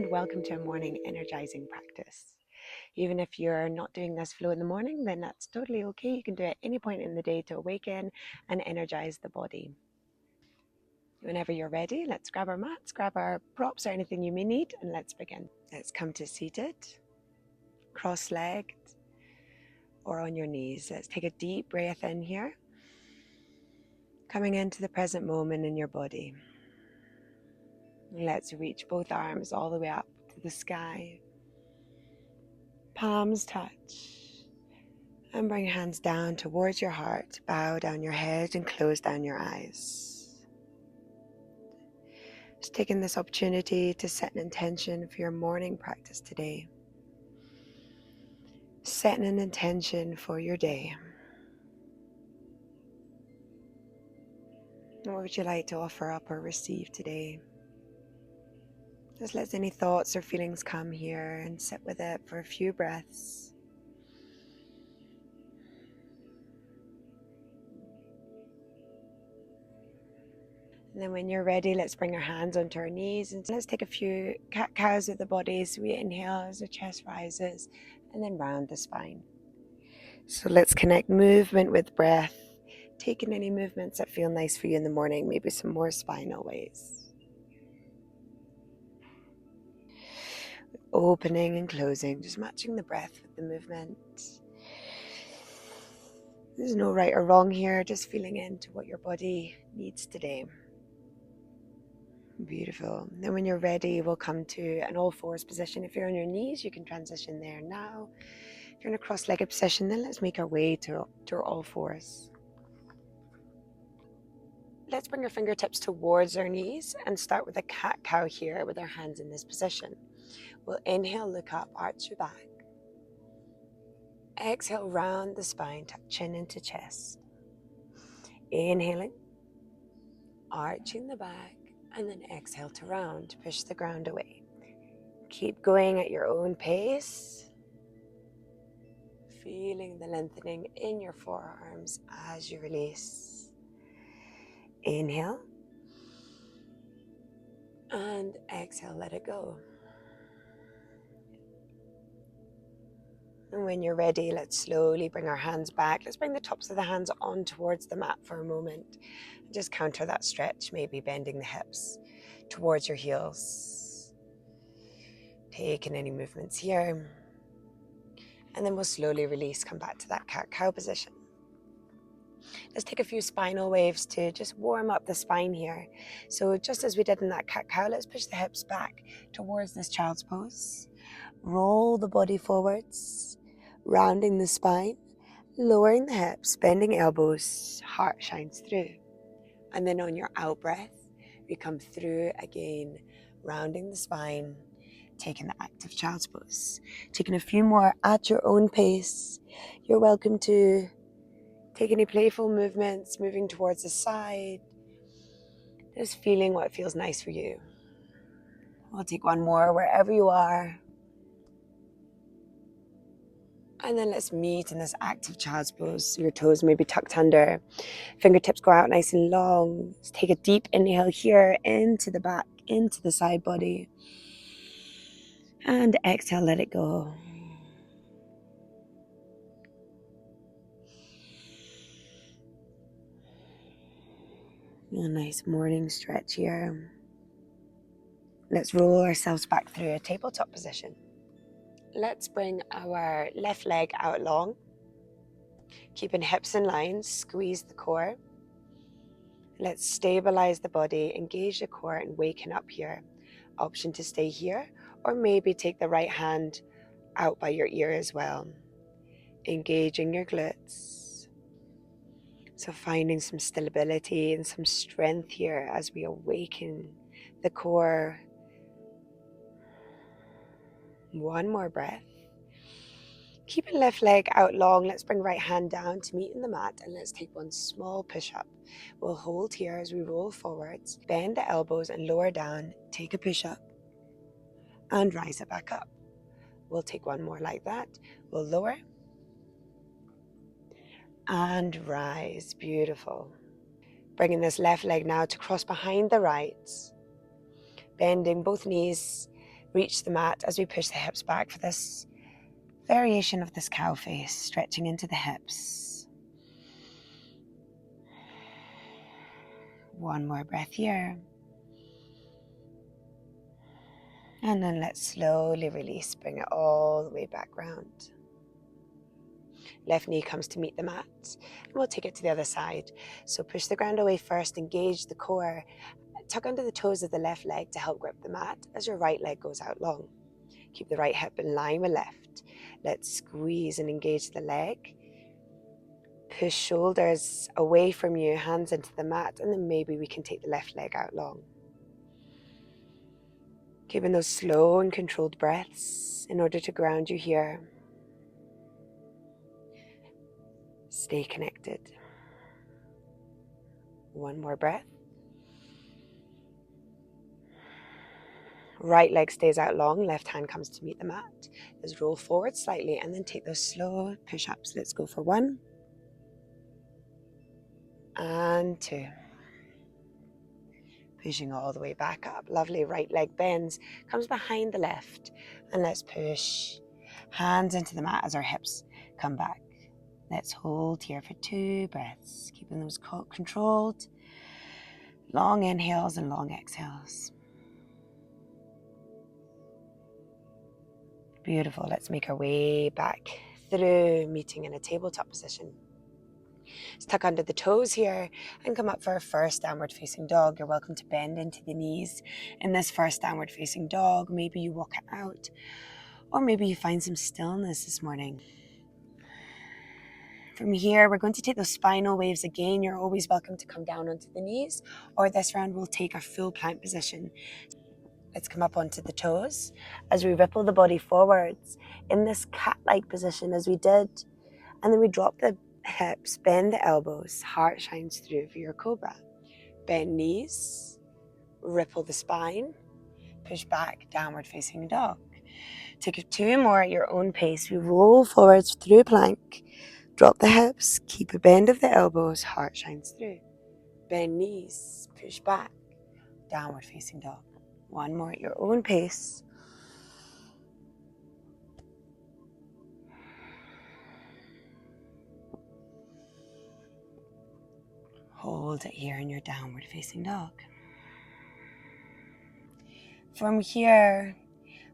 and welcome to a morning energizing practice. Even if you're not doing this flow in the morning, then that's totally okay. You can do it at any point in the day to awaken and energize the body. Whenever you're ready, let's grab our mats, grab our props or anything you may need, and let's begin. Let's come to seated, cross-legged, or on your knees. Let's take a deep breath in here, coming into the present moment in your body. Let's reach both arms all the way up to the sky. Palms touch. And bring hands down towards your heart. Bow down your head and close down your eyes. Just taking this opportunity to set an intention for your morning practice today. Setting an intention for your day. What would you like to offer up or receive today? Just let any thoughts or feelings come here and sit with it for a few breaths. And then when you're ready, let's bring our hands onto our knees and let's take a few cat-cows with the body. So we inhale as the chest rises and then round the spine. So let's connect movement with breath, taking any movements that feel nice for you in the morning, maybe some more spinal ways. Opening and closing, just matching the breath with the movement. There's no right or wrong here, just feeling into what your body needs today. Beautiful. Then when you're ready, we'll come to an all fours position. If you're on your knees, you can transition there now. If you're in a cross-legged position, then let's make our way to all fours. Let's bring our fingertips towards our knees and start with a cat-cow here with our hands in this position. We'll inhale, look up, arch your back. Exhale, round the spine, tuck chin into chest. Inhaling, arching the back, and then exhale to round, push the ground away. Keep going at your own pace. Feeling the lengthening in your forearms as you release. Inhale. And exhale, let it go. And when you're ready, let's slowly bring our hands back. Let's bring the tops of the hands on towards the mat for a moment. Just counter that stretch, maybe bending the hips towards your heels. Taking any movements here. And then we'll slowly release, come back to that cat-cow position. Let's take a few spinal waves to just warm up the spine here. So just as we did in that cat-cow, let's push the hips back towards this child's pose. Roll the body forwards, rounding the spine, lowering the hips, bending elbows, heart shines through. And then on your out breath, we come through again, rounding the spine, taking the active child's pose. Taking a few more at your own pace. You're welcome to take any playful movements, moving towards the side, just feeling what feels nice for you. We'll take one more wherever you are. And then let's meet in this active child's pose. Your toes may be tucked under. Fingertips go out nice and long. Let's take a deep inhale here into the back, into the side body. And exhale, let it go. A nice morning stretch here. Let's roll ourselves back through a tabletop position. Let's bring our left leg out long. Keeping hips in line, squeeze the core. Let's stabilize the body, engage the core and waken up here. Option to stay here or maybe take the right hand out by your ear as well. Engaging your glutes. So finding some stability and some strength here as we awaken the core. One more breath. Keeping left leg out long, let's bring right hand down to meet in the mat and let's take one small push-up. We'll hold here as we roll forwards, bend the elbows and lower down, take a push-up and rise it back up. We'll take one more like that. We'll lower and rise. Beautiful. Bringing this left leg now to cross behind the right, bending both knees Reach the mat as we push the hips back for this variation of this cow face, stretching into the hips. One more breath here. And then let's slowly release, bring it all the way back round. Left knee comes to meet the mat, and we'll take it to the other side. So push the ground away first, engage the core, tuck under the toes of the left leg to help grip the mat as your right leg goes out long. Keep the right hip in line with left. Let's squeeze and engage the leg. Push shoulders away from you, hands into the mat, and then maybe we can take the left leg out long. Keeping those slow and controlled breaths in order to ground you here. Stay connected. One more breath. Right leg stays out long, left hand comes to meet the mat. Let's roll forward slightly and then take those slow push-ups. Let's go for 1 and 2. Pushing all the way back up. Lovely. Right leg bends, comes behind the left. And let's push hands into the mat as our hips come back. Let's hold here for 2 breaths, keeping those controlled. Long inhales and long exhales. Beautiful. Let's make our way back through, meeting in a tabletop position. Let's tuck under the toes here and come up for our first downward facing dog. You're welcome to bend into the knees in this first downward facing dog. Maybe you walk it out, or maybe you find some stillness this morning. From here, we're going to take those spinal waves again. You're always welcome to come down onto the knees, or this round we'll take our full plank position. Let's come up onto the toes as we ripple the body forwards in this cat-like position as we did. And then we drop the hips, bend the elbows, heart shines through for your cobra. Bend knees, ripple the spine, push back, downward facing dog. Take 2 more at your own pace. We roll forwards through plank, drop the hips, keep a bend of the elbows, heart shines through. Bend knees, push back, downward facing dog. 1 more at your own pace. Hold it here in your downward facing dog. From here,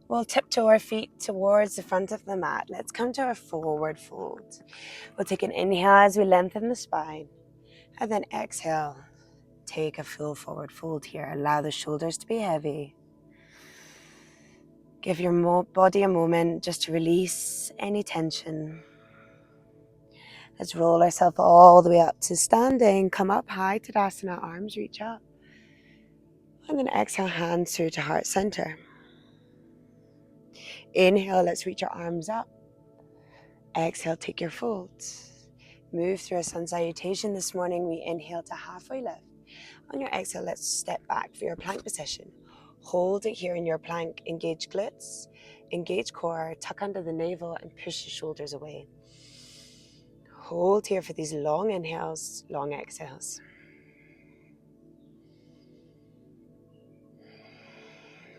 we'll tiptoe our feet towards the front of the mat. Let's come to our forward fold. We'll take an inhale as we lengthen the spine, and then exhale. Take a full forward fold here. Allow the shoulders to be heavy. Give your body a moment just to release any tension. Let's roll ourselves all the way up to standing. Come up high, Tadasana, arms reach up. And then exhale, hands through to heart center. Inhale, let's reach our arms up. Exhale, take your folds. Move through a sun salutation this morning. We inhale to halfway lift. On your exhale, let's step back for your plank position. Hold it here in your plank. Engage glutes, engage core, tuck under the navel and push the shoulders away. Hold here for these long inhales, long exhales.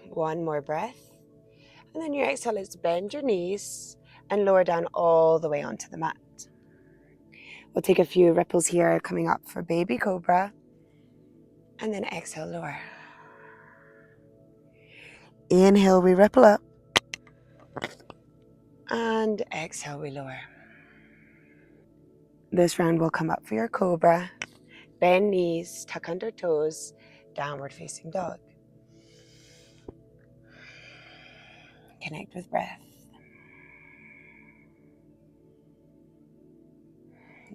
One more breath. And then your exhale, let's bend your knees and lower down all the way onto the mat. We'll take a few ripples here, coming up for baby cobra. And then exhale, lower. Inhale, we ripple up. And exhale, we lower. This round will come up for your cobra. Bend knees, tuck under toes, downward facing dog. Connect with breath.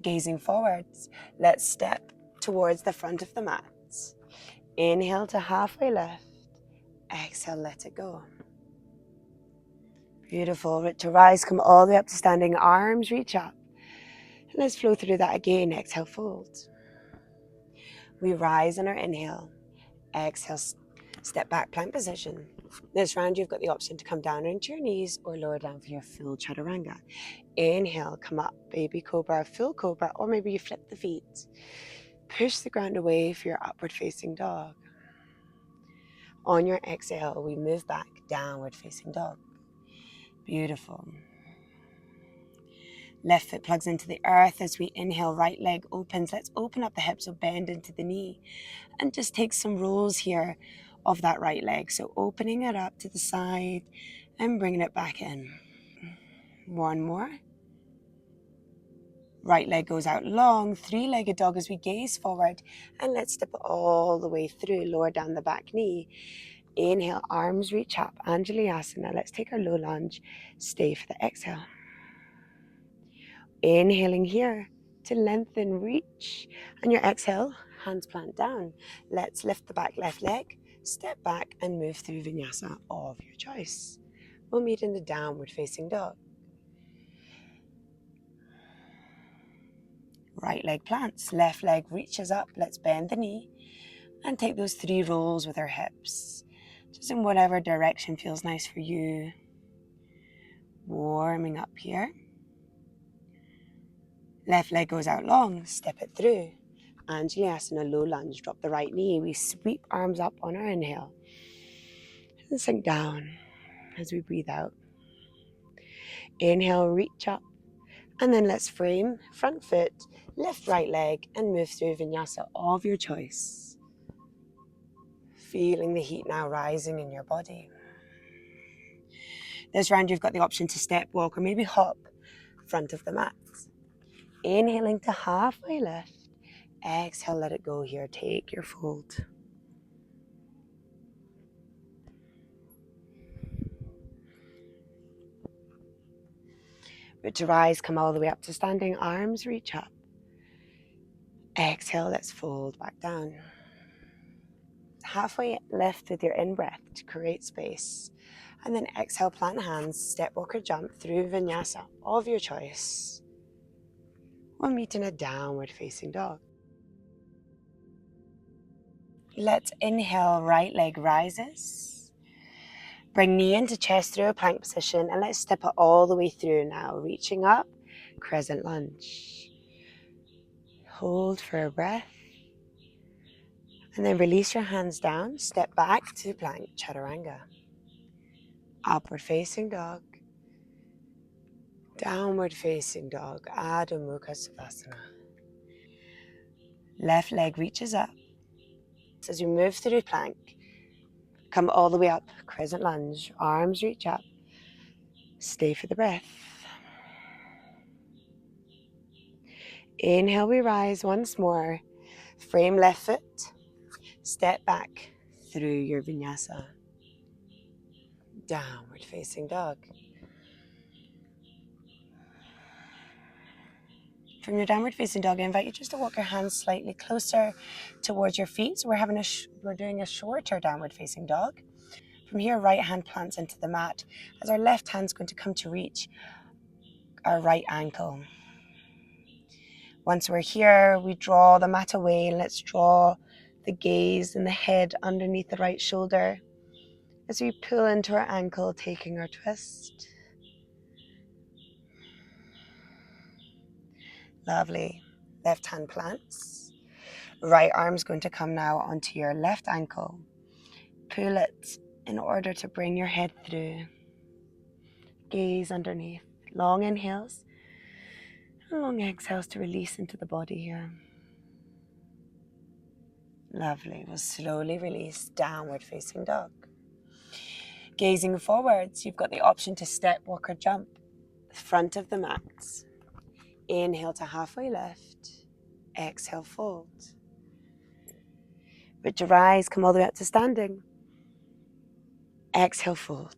Gazing forwards, let's step towards the front of the mat. Inhale to halfway lift. Exhale, let it go. Beautiful. To rise, come all the way up to standing. Arms reach up. And let's flow through that again. Exhale, fold. We rise on our inhale. Exhale, step back, plank position. This round, you've got the option to come down into your knees or lower down for your full chaturanga. Inhale, come up, baby cobra, full cobra, or maybe you flip the feet. Push the ground away for your upward facing dog. On your exhale, we move back, downward facing dog. Beautiful. Left foot plugs into the earth as we inhale, right leg opens. Let's open up the hips, so bend into the knee. And just take some rolls here of that right leg. So opening it up to the side and bringing it back in. One more. Right leg goes out long, three-legged dog as we gaze forward. And let's step it all the way through, lower down the back knee. Inhale, arms reach up, Anjali-asana. Let's take our low lunge. Stay for the exhale. Inhaling here to lengthen, reach. And your exhale, hands plant down. Let's lift the back left leg, step back and move through Vinyasa of your choice. We'll meet in the downward facing dog. Right leg plants, left leg reaches up. Let's bend the knee and take those 3 rolls with our hips. Just in whatever direction feels nice for you. Warming up here. Left leg goes out long, step it through. Anjali-asana, low lunge, drop the right knee. We sweep arms up on our inhale. And sink down as we breathe out. Inhale, reach up. And then let's frame front foot, lift right leg, and move through Vinyasa of your choice. Feeling the heat now rising in your body. This round you've got the option to step, walk, or maybe hop front of the mat. Inhaling to halfway lift. Exhale, let it go here. Take your fold. Root to rise, come all the way up to standing. Arms reach up. Exhale, let's fold back down. Halfway lift with your in-breath to create space. And then exhale, plant hands, step, walk, or jump through Vinyasa of your choice. We'll meet in a downward facing dog. Let's inhale, right leg rises. Bring knee into chest through a plank position, and let's step it all the way through now. Reaching up, crescent lunge. Hold for a breath. And then release your hands down, step back to plank, chaturanga. Upward facing dog. Downward facing dog, Adho Mukha Savasana. Left leg reaches up. So as you move through plank, come all the way up, crescent lunge, arms reach up. Stay for the breath. Inhale, we rise once more. Frame left foot, step back through your Vinyasa. Downward facing dog. From your downward facing dog, I invite you just to walk your hands slightly closer towards your feet. So we're doing a shorter downward facing dog. From here, right hand plants into the mat as our left hand's going to come to reach our right ankle. Once we're here, we draw the mat away. Let's draw the gaze and the head underneath the right shoulder as we pull into our ankle, taking our twist. Lovely. Left hand plants. Right arm's going to come now onto your left ankle. Pull it in order to bring your head through. Gaze underneath. Long inhales and long exhales to release into the body here. Lovely. We'll slowly release, downward facing dog. Gazing forwards, you've got the option to step, walk, or jump. Front of the mat. Inhale to halfway lift. Exhale, fold. Root to rise, come all the way up to standing. Exhale, fold.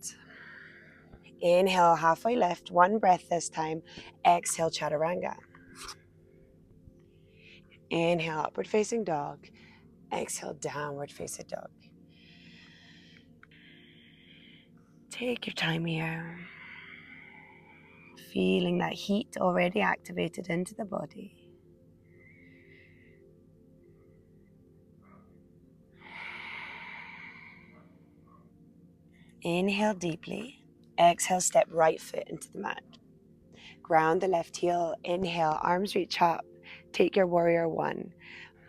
Inhale, halfway lift, one breath this time. Exhale, chaturanga. Inhale, upward facing dog. Exhale, downward facing dog. Take your time here. Feeling that heat already activated into the body. Inhale deeply. Exhale, step right foot into the mat. Ground the left heel. Inhale, arms reach up. Take your warrior one.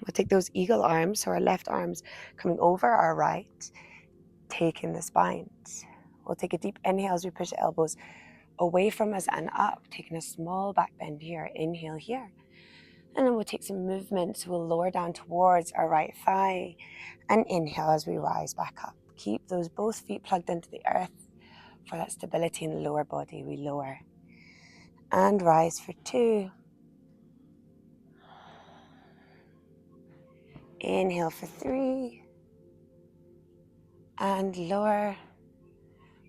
We'll take those eagle arms, so our left arm's coming over our right. taking the spine. We'll take a deep inhale as we push the elbows away from us and up, taking a small back bend here. Inhale here. And then we'll take some movement. So we'll lower down towards our right thigh and inhale as we rise back up. Keep those both feet plugged into the earth for that stability in the lower body. We lower and rise for 2. Inhale for 3 and lower.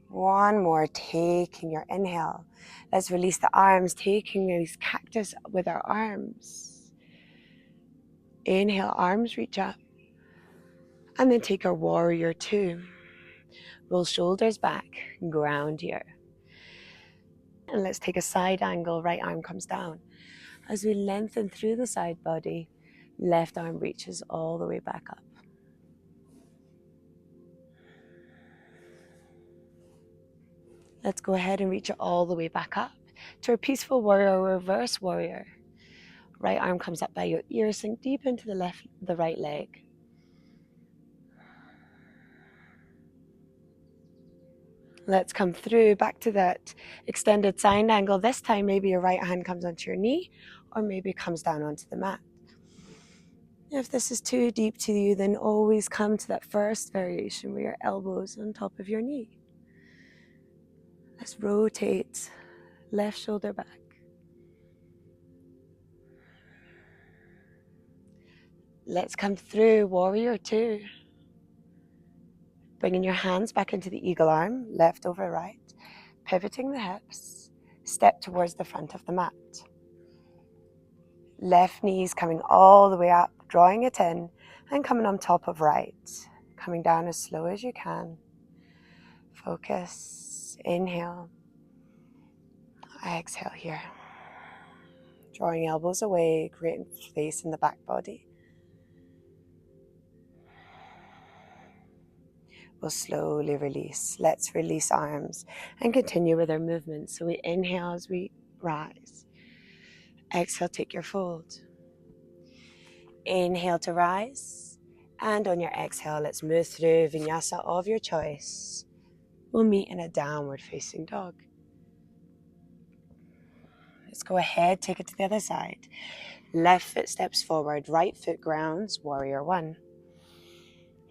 One more, taking your inhale. Let's release the arms, taking these cactus with our arms. Inhale, arms reach up. And then take our warrior 2. Roll shoulders back, ground here. And let's take a side angle, right arm comes down. As we lengthen through the side body, left arm reaches all the way back up. Let's go ahead and reach it all the way back up to our peaceful warrior, reverse warrior. Right arm comes up by your ear, sink deep into the right leg. Let's come through back to that extended side angle. This time maybe your right hand comes onto your knee or maybe it comes down onto the mat. If this is too deep to you, then always come to that first variation where your elbows on top of your knee. Let's rotate left shoulder back. Let's come through warrior 2. Bringing your hands back into the eagle arm, left over right, pivoting the hips, step towards the front of the mat. Left knees coming all the way up, drawing it in, and coming on top of right. Coming down as slow as you can. Focus, inhale, exhale here. Drawing elbows away, creating space in the back body. We'll slowly release. Let's release arms and continue with our movement. So we inhale as we rise. Exhale, take your fold. Inhale to rise. And on your exhale, let's move through Vinyasa of your choice. We'll meet in a downward facing dog. Let's go ahead, take it to the other side. Left foot steps forward, right foot grounds, warrior 1.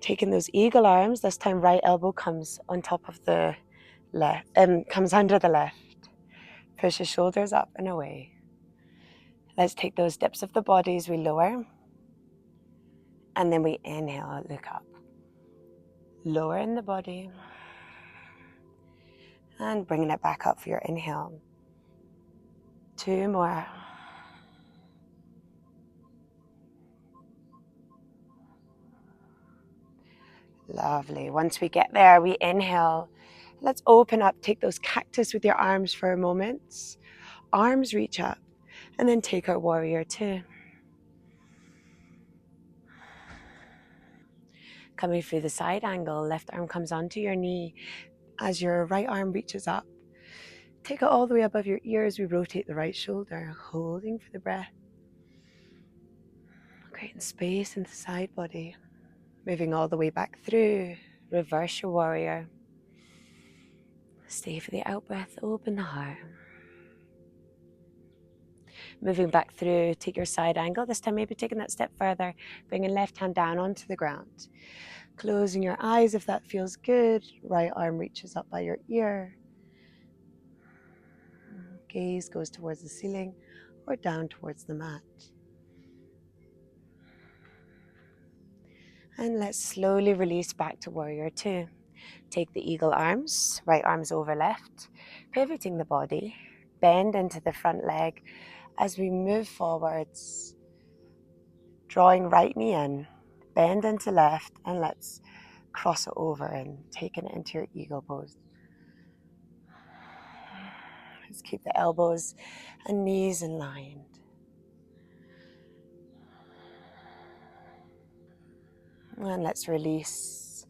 Taking those eagle arms, this time right elbow comes on top of the left, comes under the left. Push the shoulders up and away. Let's take those dips of the body as we lower. And then we inhale, look up. Lower in the body. And bringing it back up for your inhale. 2 more. Lovely. Once we get there, we inhale. Let's open up, take those cactus with your arms for a moment. Arms reach up, and then take our warrior 2. Coming through the side angle, left arm comes onto your knee as your right arm reaches up. Take it all the way above your ears. We rotate the right shoulder, holding for the breath. Creating space in the side body. Moving all the way back through. Reverse your warrior. Stay for the out breath. Open the heart. Moving back through, take your side angle. This time maybe taking that step further. Bringing left hand down onto the ground. Closing your eyes if that feels good. Right arm reaches up by your ear. Gaze goes towards the ceiling or down towards the mat. And let's slowly release back to warrior 2. Take the eagle arms, right arms over left, pivoting the body, bend into the front leg as we move forwards, drawing right knee in, bend into left, and let's cross it over and taking it into your eagle pose. Let's keep the elbows and knees aligned. And let's release,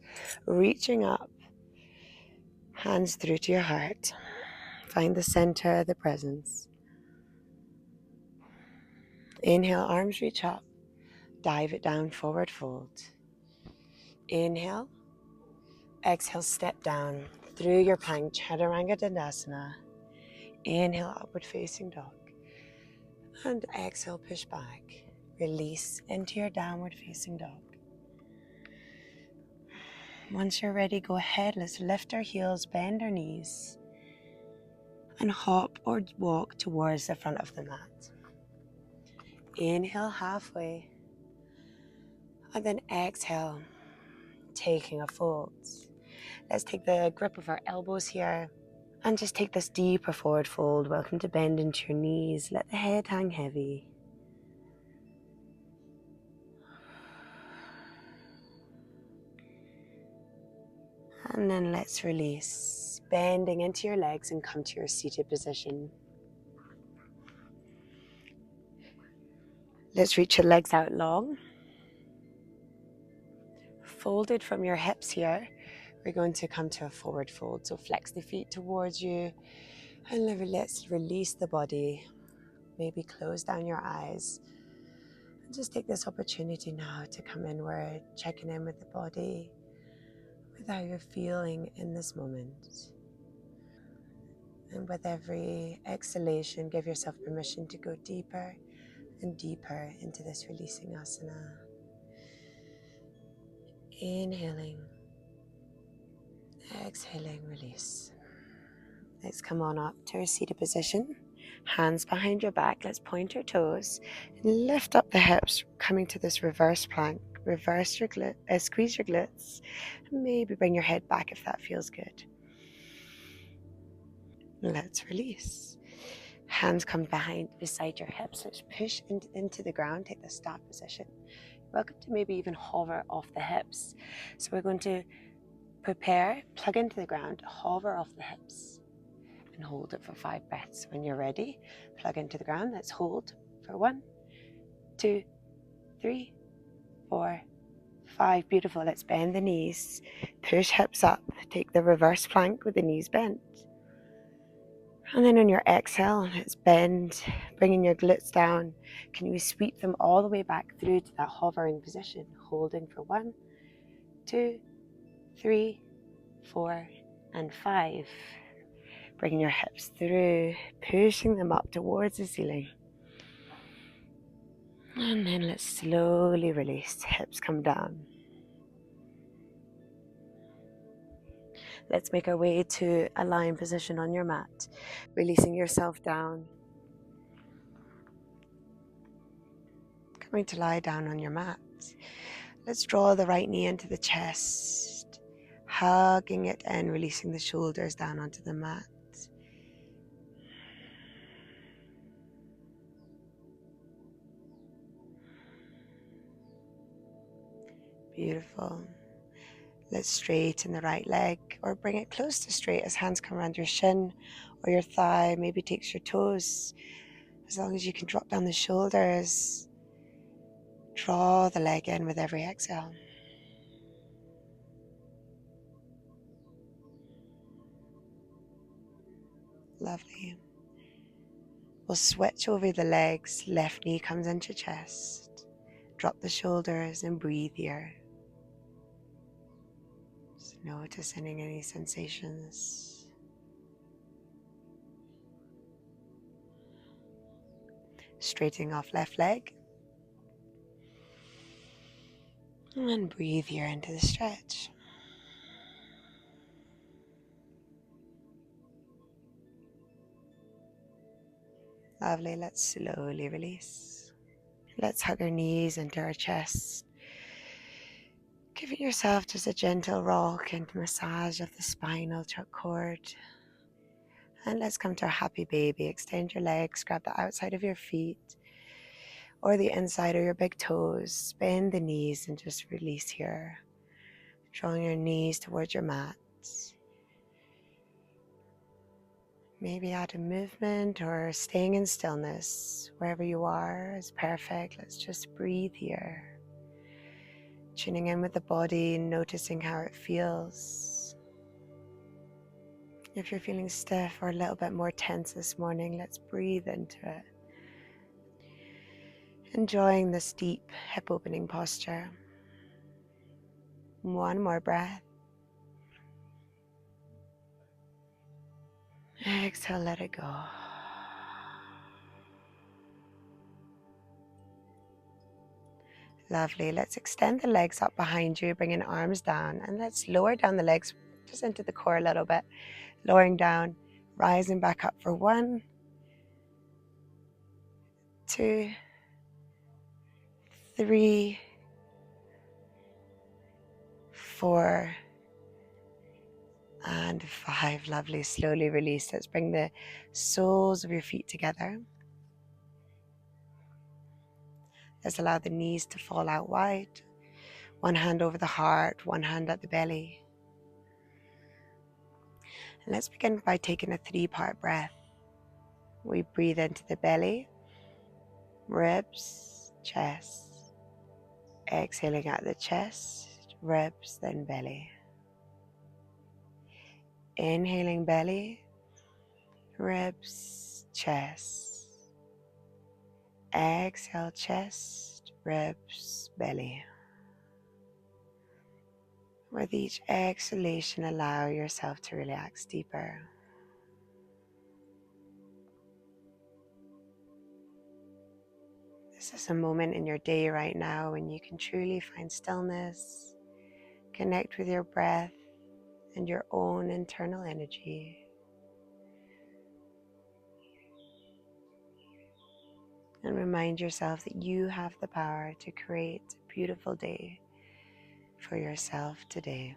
reaching up, hands through to your heart. Find the center, the presence. Inhale, arms reach up. Dive it down, forward fold. Inhale. Exhale, step down through your plank, Chaturanga Dandasana. Inhale, upward facing dog. And exhale, push back. Release into your downward facing dog. Once you're ready, go ahead. Let's lift our heels, bend our knees, and hop or walk towards the front of the mat. Inhale halfway, and then exhale, taking a fold. Let's take the grip of our elbows here and just take this deeper forward fold. Welcome to bend into your knees. Let the head hang heavy. And then let's release, bending into your legs and come to your seated position. Let's reach your legs out long. Folded from your hips here, we're going to come to a forward fold. So flex the feet towards you and let's release the body. Maybe close down your eyes. And just take this opportunity now to come inward, checking in with the body, with how you're feeling in this moment. And with every exhalation, give yourself permission to go deeper and deeper into this releasing asana. Inhaling, exhaling, release. Let's come on up to our seated position. Hands behind your back. Let's point our toes and lift up the hips, coming to this reverse plank. Reverse your squeeze your glutes. And maybe bring your head back if that feels good. Let's release. Hands come beside your hips. Let's push into the ground. Take the start position. Welcome to maybe even hover off the hips. So we're going to prepare, plug into the ground, hover off the hips, and hold it for 5 breaths. When you're ready, plug into the ground. Let's hold for 1, 2, 3, 4, 5. Beautiful. Let's bend the knees. Push hips up. Take the reverse plank with the knees bent. And then on your exhale, let's bend, bringing your glutes down. Can you sweep them all the way back through to that hovering position? Holding for 1, 2, 3, 4, and 5. Bringing your hips through, pushing them up towards the ceiling. And then let's slowly release. Hips come down. Let's make our way to a lying position on your mat, releasing yourself down. Coming to lie down on your mat. Let's draw the right knee into the chest, hugging it and releasing the shoulders down onto the mat. Beautiful. Let's straighten the right leg or bring it close to straight as hands come around your shin or your thigh. Maybe takes your toes. As long as you can drop down the shoulders, draw the leg in with every exhale. Lovely. We'll switch over the legs. Left knee comes into chest. Drop the shoulders and breathe here. Just noticing any sensations. Straightening off left leg. And breathe here into the stretch. Lovely. Let's slowly release. Let's hug our knees into our chest. Giving yourself just a gentle rock and massage of the spinal cord. And let's come to our happy baby. Extend your legs, grab the outside of your feet or the inside of your big toes. Bend the knees and just release here. Drawing your knees towards your mat. Maybe add a movement or staying in stillness. Wherever you are is perfect. Let's just breathe here. Tuning in with the body, noticing how it feels. If you're feeling stiff or a little bit more tense this morning, let's breathe into it. Enjoying this deep hip opening posture. One more breath. Exhale, let it go. Lovely. Let's extend the legs up behind you, bringing arms down, and let's lower down the legs just into the core a little bit. Lowering down, rising back up for 1, 2, 3, 4, and 5. Lovely. Slowly release. Let's bring the soles of your feet together. Let's allow the knees to fall out wide. One hand over the heart, one hand at the belly. And let's begin by taking a 3-part breath. We breathe into the belly, ribs, chest. Exhaling out the chest, ribs, then belly. Inhaling belly, ribs, chest. Exhale chest, ribs, belly. With each exhalation, allow yourself to relax deeper. This is a moment in your day right now when you can truly find stillness, connect with your breath and your own internal energy. And remind yourself that you have the power to create a beautiful day for yourself today.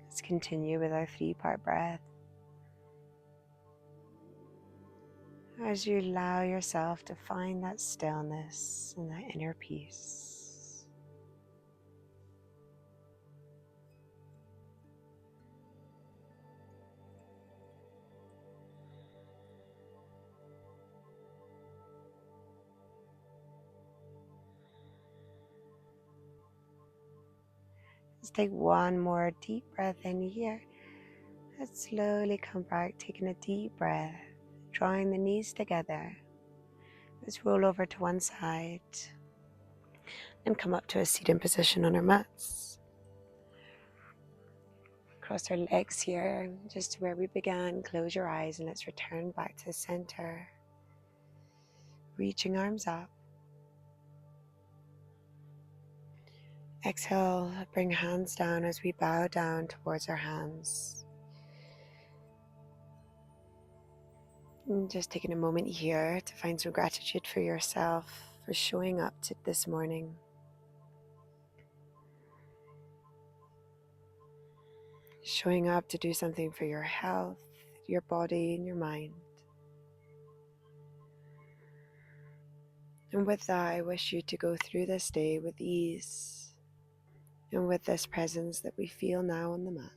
Let's continue with our 3-part breath. As you allow yourself to find that stillness and that inner peace. Let's take one more deep breath in here. Let's slowly come back, taking a deep breath, drawing the knees together. Let's roll over to one side and come up to a seated position on our mats. Cross our legs here, just to where we began. Close your eyes and let's return back to the center. Reaching arms up. Exhale, bring hands down as we bow down towards our hands. And just taking a moment here to find some gratitude for yourself for showing up this morning. Showing up to do something for your health, your body, and your mind. And with that, I wish you to go through this day with ease and with this presence that we feel now on the mat.